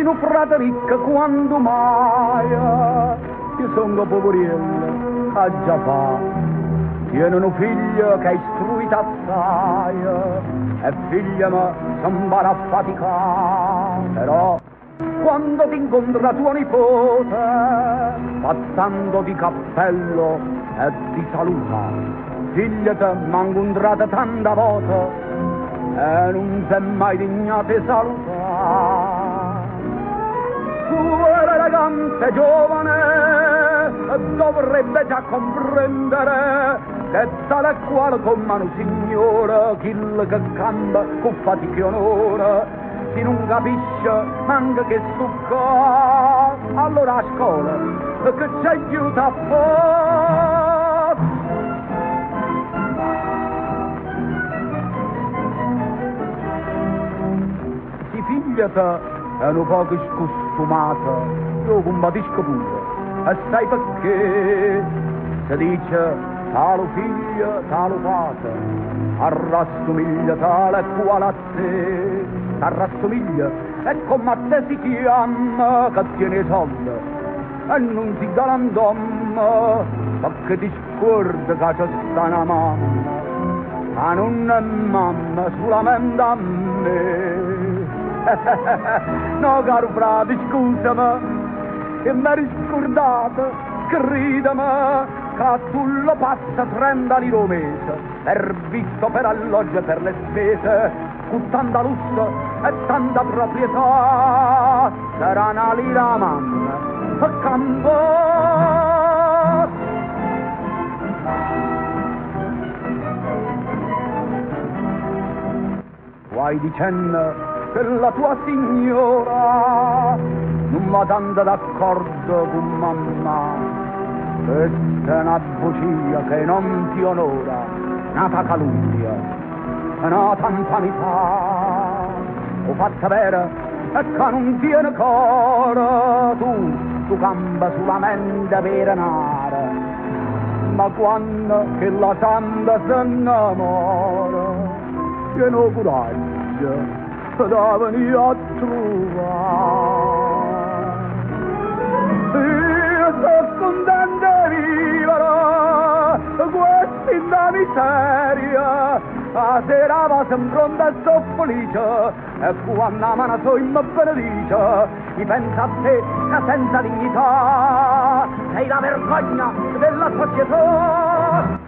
un frate ricco quando mai. Io sono poverello, a già fa. Tiene un figlio che è istruito assai, e figlia mi sembra a faticare. Però, quando ti incontra tuo nipote, passando di cappello e ti saluta, figlia te m'ha incontrato tanta volte e non si è mai dignato di salutare. Tu eri elegante e giovane e dovrebbe già comprendere che tale e quale come un signore, chi che canta con fatica e onore, si non capisce manca che succa, allora a scuola che ci aiuta a fare. Si figlia te è un poco scostumata, io compatisco pure, e sai perché? Si dice talo figlio, talo padre, arrassomiglia tale e quale a te, t'arrassomiglia e come a te si chiama che tiene i soldi e non si galandomma perché ti scorda che c'è sta una mamma, ma non è mamma solamente a me. No caro frate, scusami, che mi eri scordato, credimi che tu lo passa 30 lire al mese, per vitto, per alloggio e per le spese, con tanta lusso e tanta proprietà, sarà una lira mamma, per campo. Vuoi dicendo che la tua signora non va tanto d'accordo con mamma? Questa è una bugia che non ti onora, nata calunnia, nata tanti fa. Ho fatta vera e che non tiene cuore, tu campa solamente per nare, ma quando che la santa si innamora, pieno coraggio da venire a trovare. Io sono contento di vivere questa miseria, la sera va sempre pronta e so felice, e quando la mano so mi benedice, mi pensa a te che senza dignità sei la vergogna della società.